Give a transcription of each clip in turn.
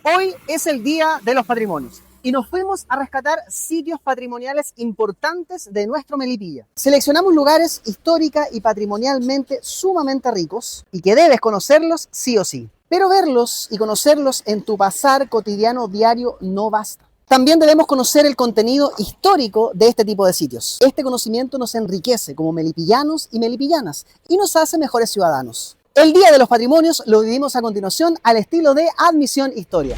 Hoy es el Día de los Patrimonios y nos fuimos a rescatar sitios patrimoniales importantes de nuestro Melipilla. Seleccionamos lugares histórica y patrimonialmente sumamente ricos y que debes conocerlos sí o sí. Pero verlos y conocerlos en tu pasar cotidiano diario no basta. También debemos conocer el contenido histórico de este tipo de sitios. Este conocimiento nos enriquece como melipillanos y melipillanas y nos hace mejores ciudadanos. El Día de los Patrimonios lo vivimos a continuación al estilo de Admisión Historia.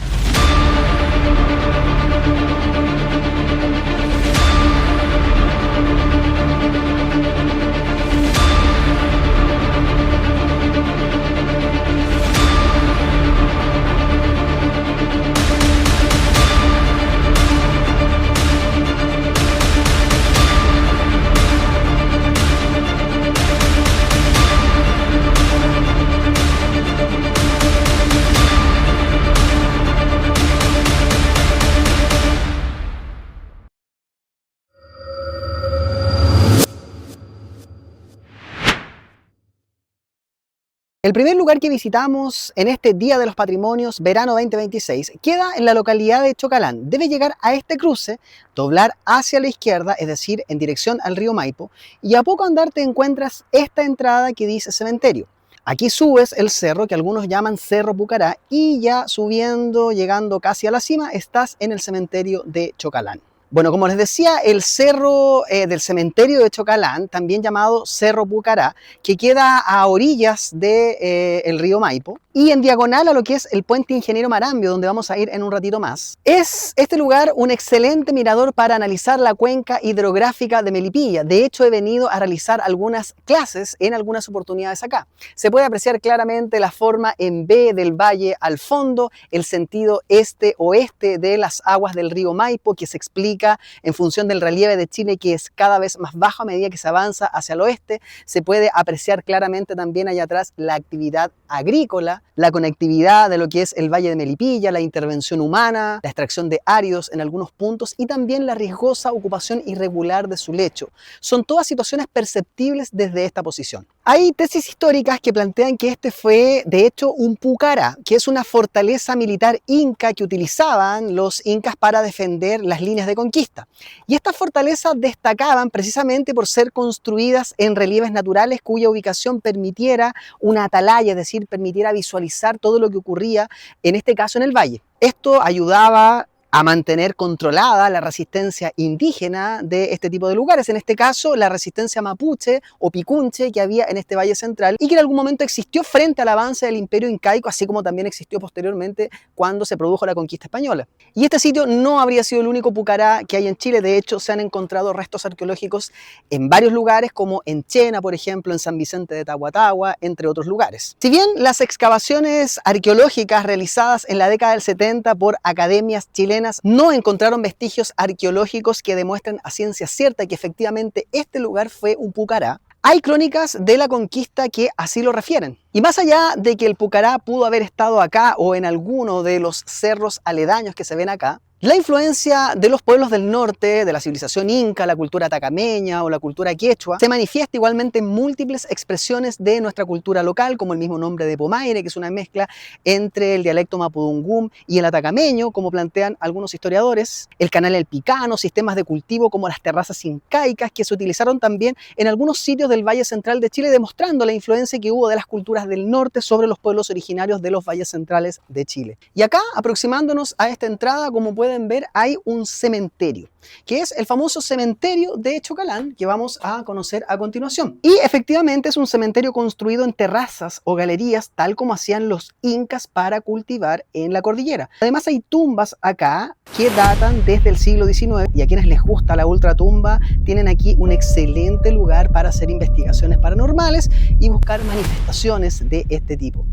El primer lugar que visitamos en este Día de los Patrimonios, verano 2026, queda en la localidad de Chocalán. Debe llegar a este cruce, doblar hacia la izquierda, es decir, en dirección al río Maipo, y a poco andar te encuentras esta entrada que dice cementerio. Aquí subes el cerro que algunos llaman Cerro Pucará y ya subiendo, llegando casi a la cima, estás en el cementerio de Chocalán. Bueno, como les decía, el cerro del cementerio de Chocalán, también llamado Cerro Pucará, que queda a orillas del río Maipo y en diagonal a lo que es el puente Ingeniero Marambio, donde vamos a ir en un ratito más. Es este lugar un excelente mirador para analizar la cuenca hidrográfica de Melipilla. De hecho, he venido a realizar algunas clases en algunas oportunidades acá. Se puede apreciar claramente la forma en V del valle al fondo, el sentido este-oeste de las aguas del río Maipo, que se explica en función del relieve de Chile, que es cada vez más bajo a medida que se avanza hacia el oeste. Se puede apreciar claramente también allá atrás la actividad agrícola, la conectividad de lo que es el Valle de Melipilla, la intervención humana, la extracción de áridos en algunos puntos y también la riesgosa ocupación irregular de su lecho. Son todas situaciones perceptibles desde esta posición. Hay tesis históricas que plantean que este fue, de hecho, un pucará, que es una fortaleza militar inca que utilizaban los incas para defender las líneas de conquista. Y estas fortalezas destacaban precisamente por ser construidas en relieves naturales cuya ubicación permitiera una atalaya, es decir, permitiera visualizar todo lo que ocurría, en este caso en el valle. Esto ayudaba a mantener controlada la resistencia indígena de este tipo de lugares, en este caso la resistencia mapuche o picunche que había en este valle central y que en algún momento existió frente al avance del imperio incaico, así como también existió posteriormente cuando se produjo la conquista española. Y este sitio no habría sido el único pucará que hay en Chile. De hecho, se han encontrado restos arqueológicos en varios lugares, como en Chena, por ejemplo, en San Vicente de Tahuatahua, entre otros lugares. Si bien las excavaciones arqueológicas realizadas en la década del 70 por academias chilenas no encontraron vestigios arqueológicos que demuestren a ciencia cierta que efectivamente este lugar fue un pucará, hay crónicas de la conquista que así lo refieren. Y más allá de que el pucará pudo haber estado acá o en alguno de los cerros aledaños que se ven acá, la influencia de los pueblos del norte, de la civilización inca, la cultura atacameña o la cultura quechua, se manifiesta igualmente en múltiples expresiones de nuestra cultura local, como el mismo nombre de Pomaire, que es una mezcla entre el dialecto mapudungún y el atacameño, como plantean algunos historiadores, el canal El Picano, sistemas de cultivo como las terrazas incaicas, que se utilizaron también en algunos sitios del Valle Central de Chile, demostrando la influencia que hubo de las culturas del norte sobre los pueblos originarios de los valles centrales de Chile. Y acá, aproximándonos a esta entrada, como pueden ver, hay un cementerio, que es el famoso cementerio de Chocalán, que vamos a conocer a continuación. Y efectivamente es un cementerio construido en terrazas o galerías, tal como hacían los incas para cultivar en la cordillera. Además hay tumbas acá que datan desde el siglo XIX, y a quienes les gusta la ultratumba tienen aquí un excelente lugar para hacer investigaciones paranormales y buscar manifestaciones de este tipo.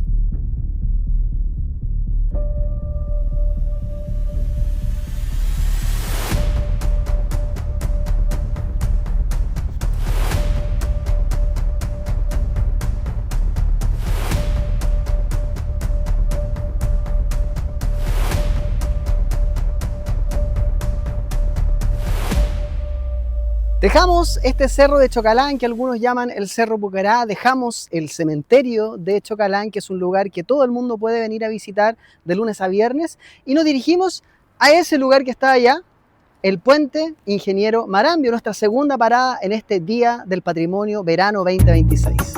Dejamos este cerro de Chocalán, que algunos llaman el Cerro Pucará, dejamos el cementerio de Chocalán, que es un lugar que todo el mundo puede venir a visitar de lunes a viernes, y nos dirigimos a ese lugar que está allá, el Puente Ingeniero Marambio, nuestra segunda parada en este Día del Patrimonio Verano 2026.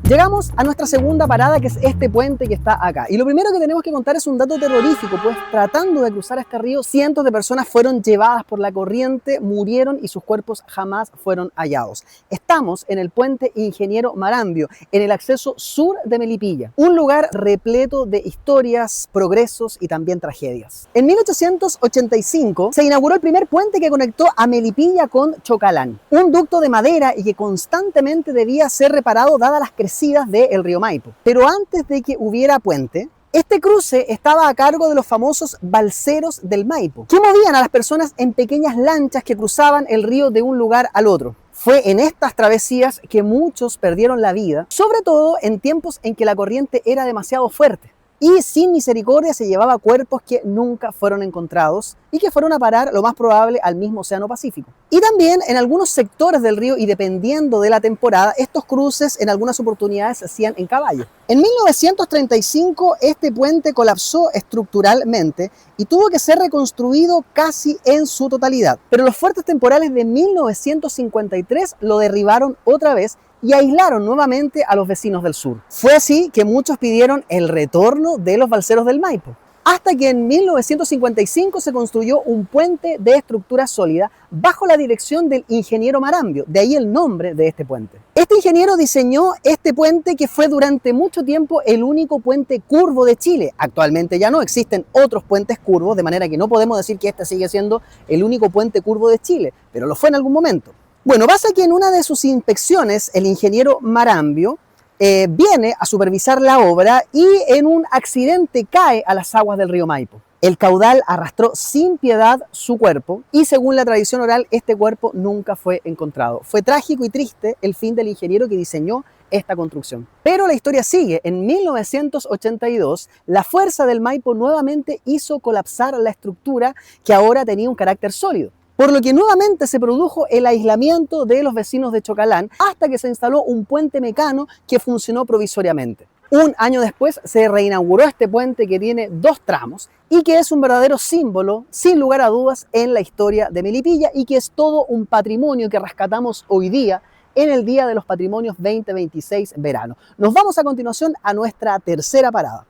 Llegamos a nuestra segunda parada, que es este puente que está acá. Y lo primero que tenemos que contar es un dato terrorífico, pues tratando de cruzar este río, cientos de personas fueron llevadas por la corriente, murieron y sus cuerpos jamás fueron hallados. Estamos en el Puente Ingeniero Marambio, en el acceso sur de Melipilla, un lugar repleto de historias, progresos y también tragedias. En 1885 se inauguró el primer puente que conectó a Melipilla con Chocalán, un ducto de madera y que constantemente debía ser reparado dadas las crecidas del río Maipo. Pero antes de que hubiera puente, este cruce estaba a cargo de los famosos balseros del Maipo, que movían a las personas en pequeñas lanchas que cruzaban el río de un lugar al otro. Fue en estas travesías que muchos perdieron la vida, sobre todo en tiempos en que la corriente era demasiado fuerte. Y sin misericordia se llevaba cuerpos que nunca fueron encontrados y que fueron a parar, lo más probable, al mismo Océano Pacífico. Y también en algunos sectores del río, y dependiendo de la temporada, estos cruces en algunas oportunidades se hacían en caballo. En 1935 este puente colapsó estructuralmente y tuvo que ser reconstruido casi en su totalidad. Pero los fuertes temporales de 1953 lo derribaron otra vez y aislaron nuevamente a los vecinos del sur. Fue así que muchos pidieron el retorno de los balseros del Maipo, hasta que en 1955 se construyó un puente de estructura sólida bajo la dirección del ingeniero Marambio, de ahí el nombre de este puente. Este ingeniero diseñó este puente, que fue durante mucho tiempo el único puente curvo de Chile. Actualmente ya no existen otros puentes curvos, de manera que no podemos decir que este sigue siendo el único puente curvo de Chile, pero lo fue en algún momento. Bueno, pasa que en una de sus inspecciones el ingeniero Marambio viene a supervisar la obra y en un accidente cae a las aguas del río Maipo. El caudal arrastró sin piedad su cuerpo y, según la tradición oral, este cuerpo nunca fue encontrado. Fue trágico y triste el fin del ingeniero que diseñó esta construcción. Pero la historia sigue. En 1982, la fuerza del Maipo nuevamente hizo colapsar la estructura, que ahora tenía un carácter sólido, por lo que nuevamente se produjo el aislamiento de los vecinos de Chocalán hasta que se instaló un puente mecano que funcionó provisoriamente. Un año después se reinauguró este puente, que tiene 2 tramos y que es un verdadero símbolo, sin lugar a dudas, en la historia de Melipilla, y que es todo un patrimonio que rescatamos hoy día en el Día de los Patrimonios 2026 verano. Nos vamos a continuación a nuestra tercera parada.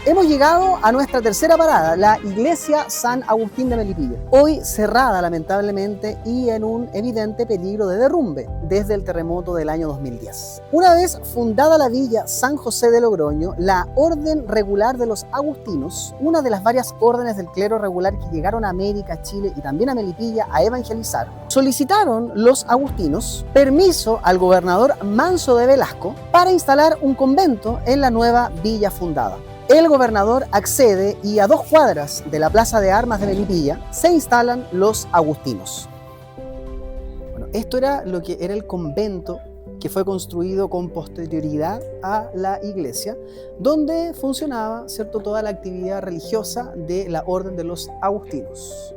Hemos llegado a nuestra tercera parada, la Iglesia San Agustín de Melipilla. Hoy cerrada, lamentablemente, y en un evidente peligro de derrumbe desde el terremoto del año 2010. Una vez fundada la villa San José de Logroño, la Orden Regular de los Agustinos, una de las varias órdenes del clero regular que llegaron a América, Chile y también a Melipilla a evangelizar, solicitaron los agustinos permiso al gobernador Manso de Velasco para instalar un convento en la nueva villa fundada. El gobernador accede y a 2 cuadras de la Plaza de Armas de Melipilla se instalan los agustinos. Bueno, esto era lo que era el convento, que fue construido con posterioridad a la iglesia, donde funcionaba, ¿cierto?, toda la actividad religiosa de la orden de los agustinos.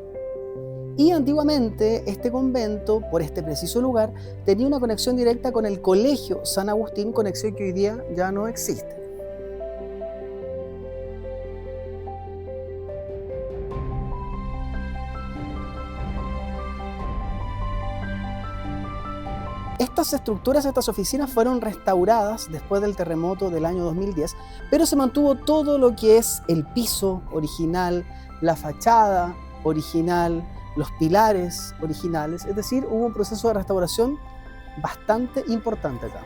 Y antiguamente este convento, por este preciso lugar, tenía una conexión directa con el Colegio San Agustín, conexión que hoy día ya no existe. Estas estructuras, estas oficinas fueron restauradas después del terremoto del año 2010, pero se mantuvo todo lo que es el piso original, la fachada original, los pilares originales, es decir, hubo un proceso de restauración bastante importante acá.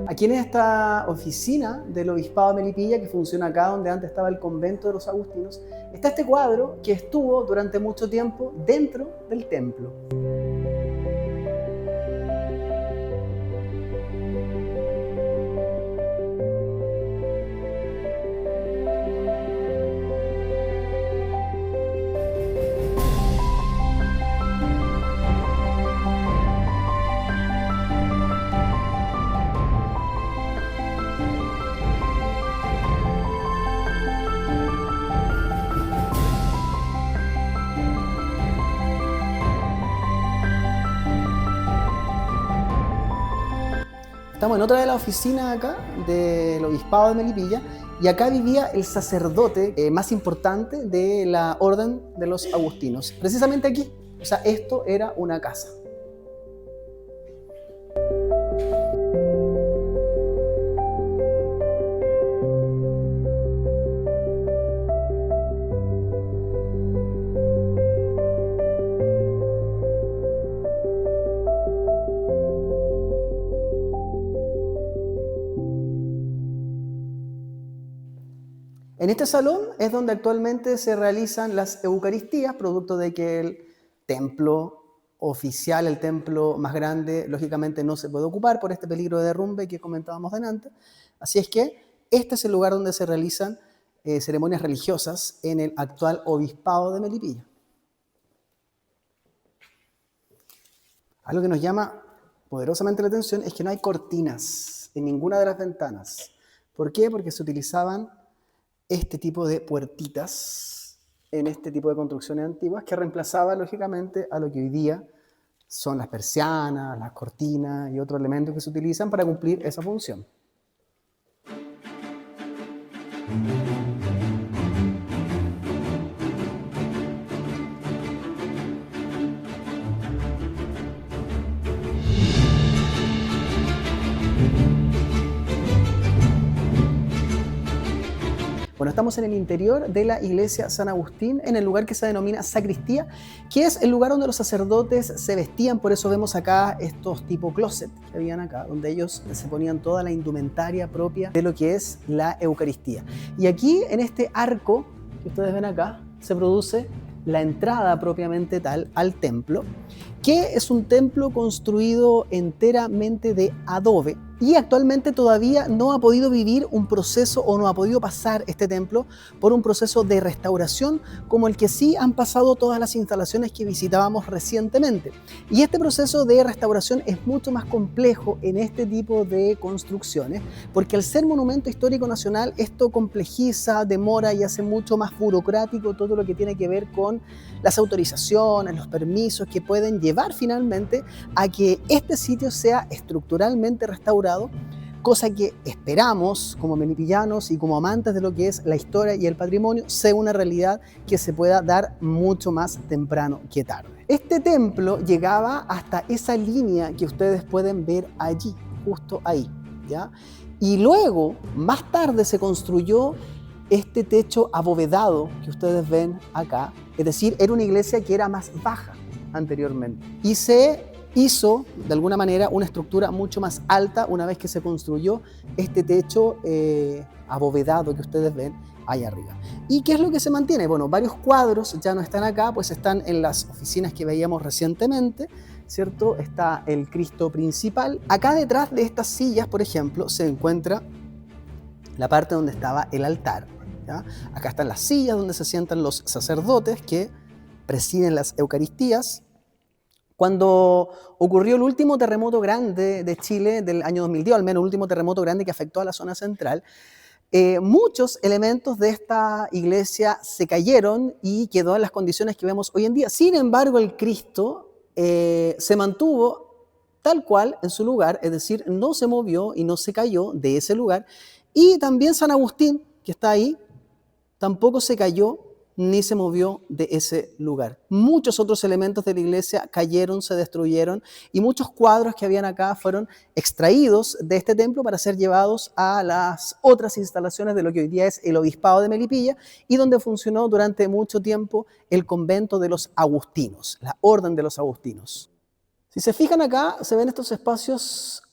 Aquí en esta oficina del Obispado de Melipilla, que funciona acá donde antes estaba el convento de los agustinos, está este cuadro que estuvo durante mucho tiempo dentro del templo. Estamos en otra de las oficinas acá del Obispado de Melipilla y acá vivía el sacerdote más importante de la Orden de los Agustinos. Precisamente aquí. O sea, esto era una casa. En este salón es donde actualmente se realizan las Eucaristías, producto de que el templo oficial, el templo más grande, lógicamente no se puede ocupar por este peligro de derrumbe que comentábamos delante. Así es que este es el lugar donde se realizan ceremonias religiosas en el actual Obispado de Melipilla. Algo que nos llama poderosamente la atención es que no hay cortinas en ninguna de las ventanas. ¿Por qué? Porque se utilizaban este tipo de puertitas en este tipo de construcciones antiguas que reemplazaba lógicamente a lo que hoy día son las persianas, las cortinas y otros elementos que se utilizan para cumplir esa función. Bueno, estamos en el interior de la iglesia San Agustín, en el lugar que se denomina sacristía, que es el lugar donde los sacerdotes se vestían. Por eso vemos acá estos tipo closet que habían acá, donde ellos se ponían toda la indumentaria propia de lo que es la Eucaristía. Y aquí, en este arco que ustedes ven acá, se produce la entrada propiamente tal al templo, que es un templo construido enteramente de adobe y actualmente todavía no ha podido vivir un proceso o no ha podido pasar este templo por un proceso de restauración como el que sí han pasado todas las instalaciones que visitábamos recientemente. Y este proceso de restauración es mucho más complejo en este tipo de construcciones porque al ser monumento histórico nacional esto complejiza, demora y hace mucho más burocrático todo lo que tiene que ver con las autorizaciones, los permisos que pueden llevar finalmente a que este sitio sea estructuralmente restaurado, cosa que esperamos como melipillanos y como amantes de lo que es la historia y el patrimonio sea una realidad que se pueda dar mucho más temprano que tarde. Este templo llegaba hasta esa línea que ustedes pueden ver allí, justo ahí, ¿ya? Y luego, más tarde, se construyó este techo abovedado que ustedes ven acá, es decir, era una iglesia que era más baja anteriormente y se hizo de alguna manera una estructura mucho más alta una vez que se construyó este techo abovedado que ustedes ven ahí arriba. ¿Y qué es lo que se mantiene? Bueno, varios cuadros ya no están acá, pues están en las oficinas que veíamos recientemente, ¿cierto? Está el Cristo principal. Acá detrás de estas sillas, por ejemplo, se encuentra la parte donde estaba el altar, ¿ya? Acá están las sillas donde se sientan los sacerdotes que presiden las Eucaristías. Cuando ocurrió el último terremoto grande de Chile del año 2010, al menos el último terremoto grande que afectó a la zona central, muchos elementos de esta iglesia se cayeron y quedó en las condiciones que vemos hoy en día. Sin embargo, el Cristo se mantuvo tal cual en su lugar, es decir, no se movió y no se cayó de ese lugar. Y también San Agustín, que está ahí, tampoco se cayó ni se movió de ese lugar. Muchos otros elementos de la iglesia cayeron, se destruyeron y muchos cuadros que habían acá fueron extraídos de este templo para ser llevados a las otras instalaciones de lo que hoy día es el Obispado de Melipilla y donde funcionó durante mucho tiempo el convento de los agustinos, la orden de los agustinos. Si se fijan acá, se ven estos espacios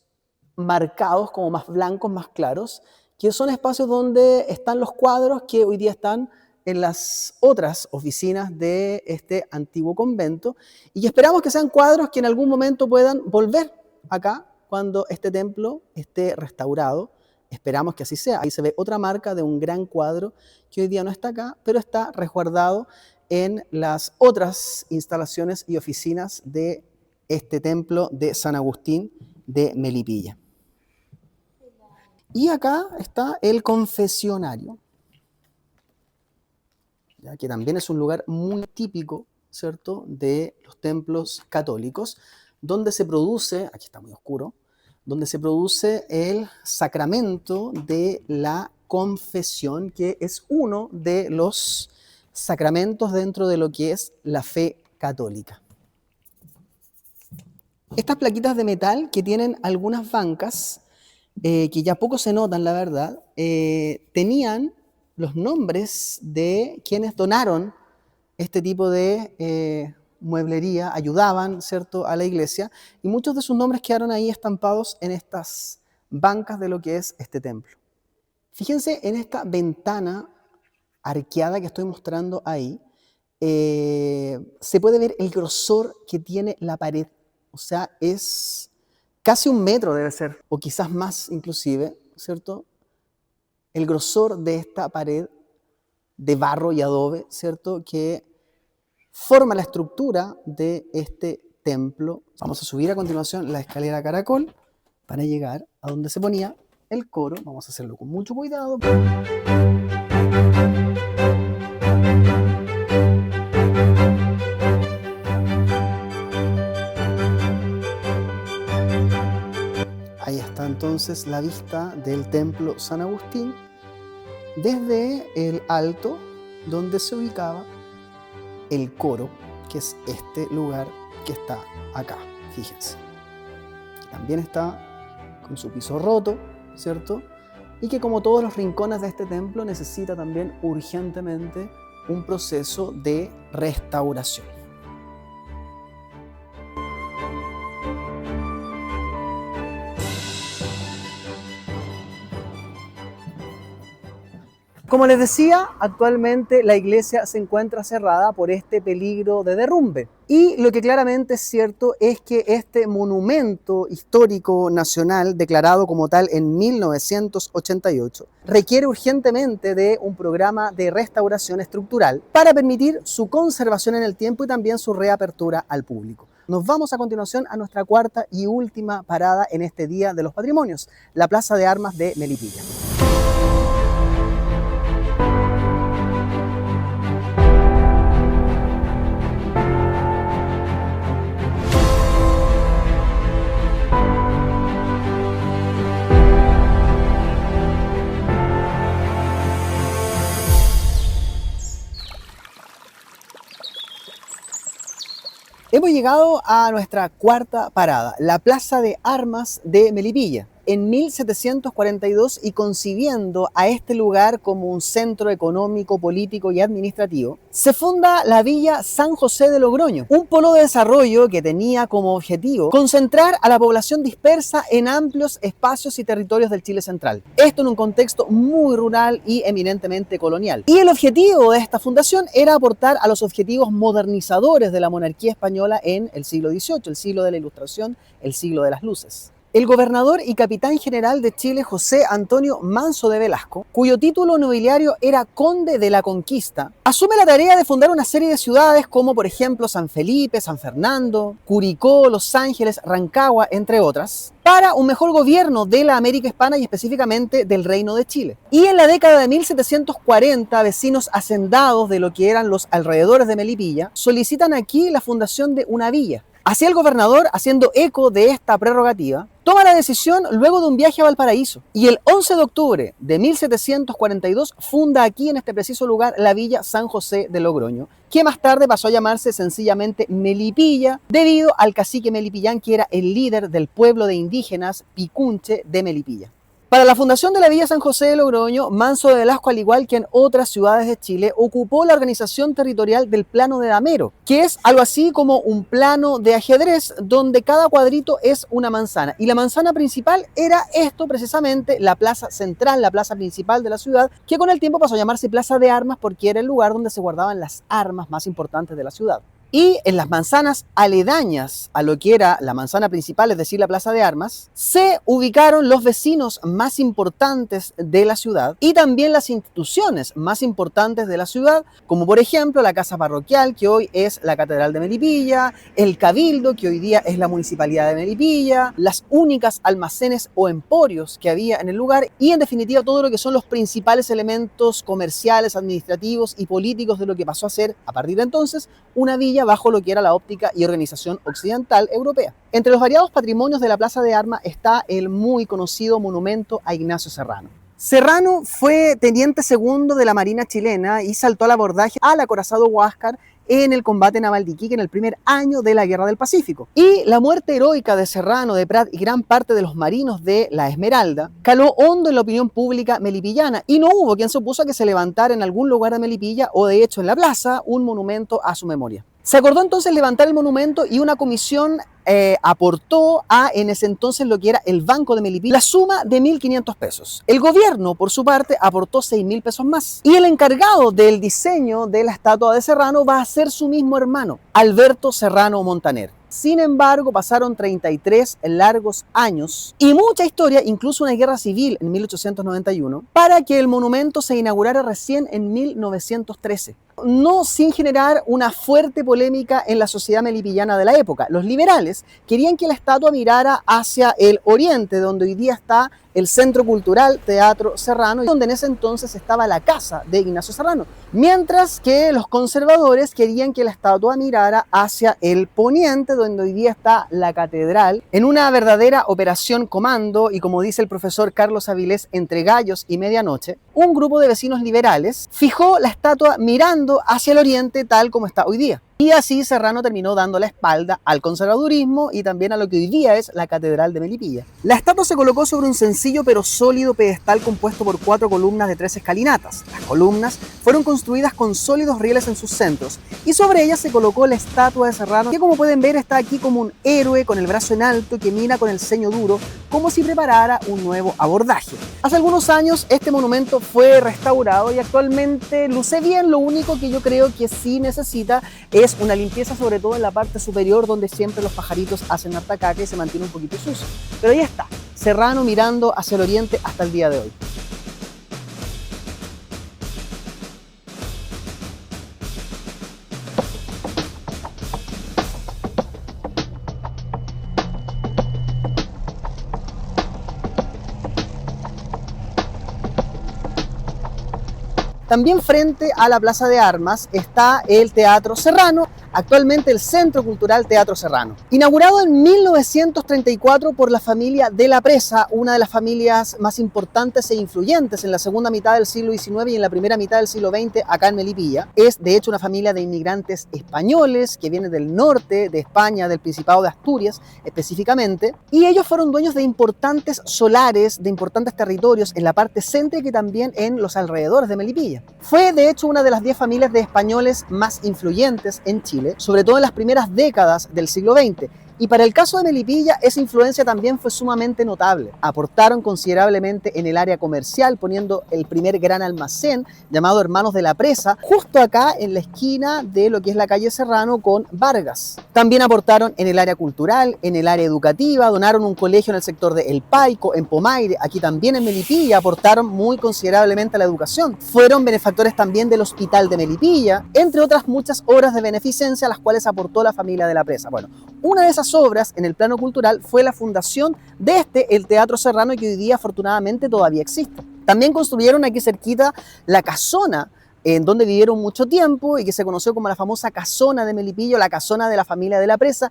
marcados como más blancos, más claros, que son espacios donde están los cuadros que hoy día están en las otras oficinas de este antiguo convento y esperamos que sean cuadros que en algún momento puedan volver acá cuando este templo esté restaurado. Esperamos que así sea. Ahí se ve otra marca de un gran cuadro que hoy día no está acá, pero está resguardado en las otras instalaciones y oficinas de este templo de San Agustín de Melipilla. Y acá está el confesionario, ¿ya? Que también es un lugar muy típico, ¿cierto?, de los templos católicos, donde se produce, aquí está muy oscuro, donde se produce el sacramento de la confesión, que es uno de los sacramentos dentro de lo que es la fe católica. Estas plaquitas de metal que tienen algunas bancas, que ya poco se notan, la verdad, tenían los nombres de quienes donaron este tipo de mueblería, ayudaban, ¿cierto?, a la iglesia, y muchos de sus nombres quedaron ahí estampados en estas bancas de lo que es este templo. Fíjense en esta ventana arqueada que estoy mostrando ahí, se puede ver el grosor que tiene la pared. O sea, es casi 1 metro debe ser, o quizás más inclusive, ¿cierto? El grosor de esta pared de barro y adobe, ¿cierto?, que forma la estructura de este templo. Vamos a subir a continuación la escalera caracol para llegar a donde se ponía el coro. Vamos a hacerlo con mucho cuidado. Ahí está entonces la vista del templo San Agustín desde el alto donde se ubicaba el coro, que es este lugar que está acá, fíjense. También está con su piso roto, ¿cierto? Y que como todos los rincones de este templo necesita también urgentemente un proceso de restauración. Como les decía, actualmente la iglesia se encuentra cerrada por este peligro de derrumbe. Y lo que claramente es cierto es que este monumento histórico nacional, declarado como tal en 1988, requiere urgentemente de un programa de restauración estructural para permitir su conservación en el tiempo y también su reapertura al público. Nos vamos a continuación a nuestra cuarta y última parada en este Día de los Patrimonios, la Plaza de Armas de Melipilla. Hemos llegado a nuestra cuarta parada, la Plaza de Armas de Melipilla. En 1742, y concibiendo a este lugar como un centro económico, político y administrativo, se funda la Villa San José de Logroño, un polo de desarrollo que tenía como objetivo concentrar a la población dispersa en amplios espacios y territorios del Chile central. Esto en un contexto muy rural y eminentemente colonial. Y el objetivo de esta fundación era aportar a los objetivos modernizadores de la monarquía española en el siglo XVIII, el siglo de la Ilustración, el siglo de las luces. El gobernador y capitán general de Chile, José Antonio Manso de Velasco, cuyo título nobiliario era Conde de la Conquista, asume la tarea de fundar una serie de ciudades como por ejemplo San Felipe, San Fernando, Curicó, Los Ángeles, Rancagua, entre otras, para un mejor gobierno de la América Hispana y específicamente del Reino de Chile. Y en la década de 1740, vecinos hacendados de lo que eran los alrededores de Melipilla solicitan aquí la fundación de una villa. Así el gobernador, haciendo eco de esta prerrogativa, toma la decisión luego de un viaje a Valparaíso y el 11 de octubre de 1742 funda aquí en este preciso lugar la Villa San José de Logroño, que más tarde pasó a llamarse sencillamente Melipilla debido al cacique melipillán que era el líder del pueblo de indígenas Picunche de Melipilla. Para la fundación de la Villa San José de Logroño, Manso de Velasco, al igual que en otras ciudades de Chile, ocupó la organización territorial del plano de Damero, que es algo así como un plano de ajedrez donde cada cuadrito es una manzana. Y la manzana principal era esto precisamente, la plaza central, la plaza principal de la ciudad, que con el tiempo pasó a llamarse Plaza de Armas porque era el lugar donde se guardaban las armas más importantes de la ciudad. Y en las manzanas aledañas a lo que era la manzana principal, es decir, la Plaza de Armas, se ubicaron los vecinos más importantes de la ciudad y también las instituciones más importantes de la ciudad, como por ejemplo la Casa Parroquial, que hoy es la Catedral de Melipilla, el Cabildo, que hoy día es la Municipalidad de Melipilla, las únicas almacenes o emporios que había en el lugar y en definitiva todo lo que son los principales elementos comerciales, administrativos y políticos de lo que pasó a ser, a partir de entonces, una villa Melipilla bajo lo que era la óptica y organización occidental europea. Entre los variados patrimonios de la Plaza de Armas está el muy conocido monumento a Ignacio Serrano. Serrano fue teniente segundo de la Marina chilena y saltó al abordaje al acorazado Huáscar en el combate naval de Iquique en el primer año de la Guerra del Pacífico. Y la muerte heroica de Serrano, de Prat y gran parte de los marinos de la Esmeralda caló hondo en la opinión pública melipillana y no hubo quien se opuso a que se levantara en algún lugar de Melipilla o de hecho en la plaza un monumento a su memoria. Se acordó entonces levantar el monumento y una comisión aportó en ese entonces lo que era el Banco de Melipilla la suma de 1.500 pesos. El gobierno, por su parte, aportó 6.000 pesos más. Y el encargado del diseño de la estatua de Serrano va a ser su mismo hermano, Alberto Serrano Montaner. Sin embargo, pasaron 33 largos años y mucha historia, incluso una guerra civil en 1891, para que el monumento se inaugurara recién en 1913. No sin generar una fuerte polémica en la sociedad melipillana de la época. Los liberales querían que la estatua mirara hacia el oriente, donde hoy día está el Centro Cultural Teatro Serrano, donde en ese entonces estaba la casa de Ignacio Serrano, mientras que los conservadores querían que la estatua mirara hacia el poniente, donde hoy día está la catedral. En una verdadera operación comando, y como dice el profesor Carlos Avilés, entre gallos y medianoche, un grupo de vecinos liberales fijó la estatua mirando hacia el oriente tal como está hoy día. Y así Serrano terminó dando la espalda al conservadurismo y también a lo que hoy día es la Catedral de Melipilla. La estatua se colocó sobre un sencillo pero sólido pedestal compuesto por 4 columnas de 3 escalinatas. Las columnas fueron construidas con sólidos rieles en sus centros y sobre ellas se colocó la estatua de Serrano, que como pueden ver está aquí como un héroe con el brazo en alto que mira con el ceño duro como si preparara un nuevo abordaje. Hace algunos años este monumento fue restaurado y actualmente luce bien. Lo único que yo creo que sí necesita es una limpieza, sobre todo en la parte superior donde siempre los pajaritos hacen harta caca y se mantiene un poquito sucio. Pero ahí está, Serrano mirando hacia el oriente hasta el día de hoy. También frente a la Plaza de Armas está el Teatro Serrano, actualmente el Centro Cultural Teatro Serrano. Inaugurado en 1934 por la familia de la Presa, una de las familias más importantes e influyentes en la segunda mitad del siglo XIX y en la primera mitad del siglo XX acá en Melipilla. Es de hecho una familia de inmigrantes españoles que viene del norte de España, del Principado de Asturias específicamente, y ellos fueron dueños de importantes solares, de importantes territorios en la parte céntrica y también en los alrededores de Melipilla. Fue de hecho una de las 10 familias de españoles más influyentes en Chile, sobre todo en las primeras décadas del siglo XX. Y para el caso de Melipilla, esa influencia también fue sumamente notable. Aportaron considerablemente en el área comercial, poniendo el primer gran almacén llamado Hermanos de la Presa, justo acá en la esquina de lo que es la calle Serrano con Vargas. También aportaron en el área cultural, en el área educativa, donaron un colegio en el sector de El Paico, en Pomaire, aquí también en Melipilla, aportaron muy considerablemente a la educación. Fueron benefactores también del Hospital de Melipilla, entre otras muchas obras de beneficencia a las cuales aportó la familia de la Presa. Bueno, una de esas obras en el plano cultural fue la fundación de el Teatro Serrano, que hoy día afortunadamente todavía existe. También construyeron aquí cerquita la casona en donde vivieron mucho tiempo y que se conoció como la famosa casona de Melipilla, la casona de la familia de la Presa,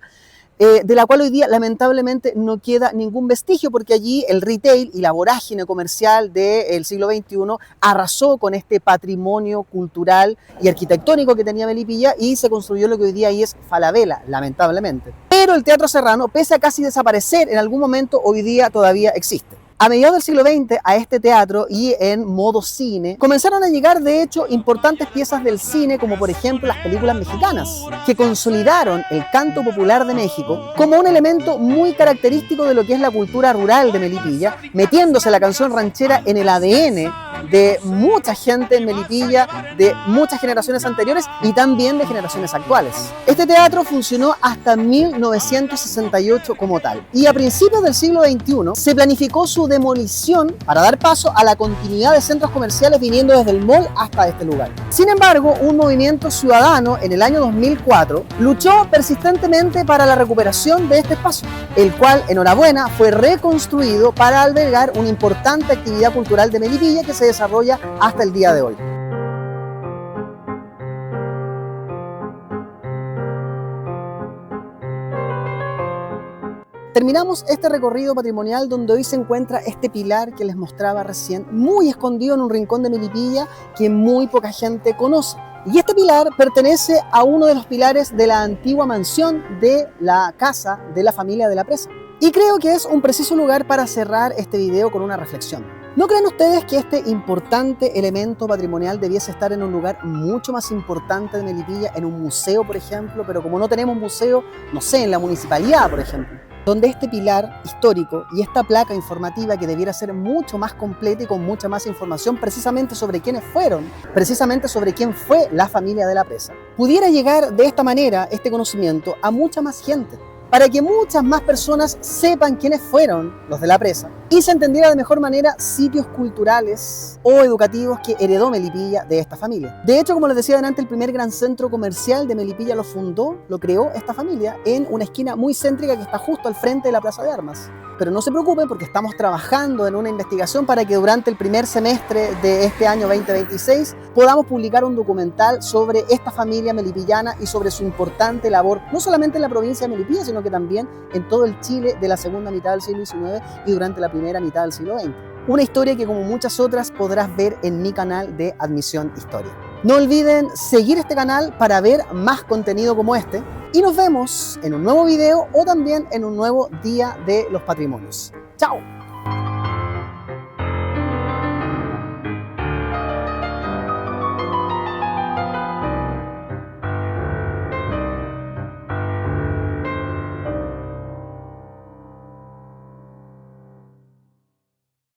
de la cual hoy día lamentablemente no queda ningún vestigio porque allí el retail y la vorágine comercial del siglo XXI arrasó con este patrimonio cultural y arquitectónico que tenía Melipilla y se construyó lo que hoy día ahí es Falabella, lamentablemente. Pero el Teatro Serrano, pese a casi desaparecer en algún momento, hoy día todavía existe. A mediados del siglo XX a este teatro y en modo cine comenzaron a llegar de hecho importantes piezas del cine como por ejemplo las películas mexicanas que consolidaron el canto popular de México como un elemento muy característico de lo que es la cultura rural de Melipilla, metiéndose la canción ranchera en el ADN de mucha gente en Melipilla, de muchas generaciones anteriores y también de generaciones actuales. Este teatro funcionó hasta 1968 como tal y a principios del siglo XXI se planificó su demolición para dar paso a la continuidad de centros comerciales viniendo desde el mall hasta este lugar. Sin embargo, un movimiento ciudadano en el año 2004 luchó persistentemente para la recuperación de este espacio, el cual, enhorabuena, fue reconstruido para albergar una importante actividad cultural de Melipilla que se desarrolla hasta el día de hoy. Terminamos este recorrido patrimonial donde hoy se encuentra este pilar que les mostraba recién, muy escondido en un rincón de Melipilla que muy poca gente conoce. Y este pilar pertenece a uno de los pilares de la antigua mansión de la casa de la familia de la presa. Y creo que es un preciso lugar para cerrar este video con una reflexión. ¿No creen ustedes que este importante elemento patrimonial debiese estar en un lugar mucho más importante de Melipilla, en un museo, por ejemplo? Pero como no tenemos museo, no sé, en la municipalidad, por ejemplo, donde este pilar histórico y esta placa informativa que debiera ser mucho más completa y con mucha más información precisamente sobre quiénes fueron, precisamente sobre quién fue la familia de la presa, pudiera llegar de esta manera este conocimiento a mucha más gente, para que muchas más personas sepan quiénes fueron los de la presa y se entendiera de mejor manera sitios culturales o educativos que heredó Melipilla de esta familia. De hecho, como les decía delante, el primer gran centro comercial de Melipilla lo fundó, lo creó esta familia en una esquina muy céntrica que está justo al frente de la Plaza de Armas. Pero no se preocupen porque estamos trabajando en una investigación para que durante el primer semestre de este año 2026 podamos publicar un documental sobre esta familia melipillana y sobre su importante labor, no solamente en la provincia de Melipilla, sino que también en todo el Chile de la segunda mitad del siglo XIX y durante la primera mitad del siglo XX. Una historia que, como muchas otras, podrás ver en mi canal de Admisión Historia. No olviden seguir este canal para ver más contenido como este y nos vemos en un nuevo video o también en un nuevo Día de los Patrimonios. ¡Chao!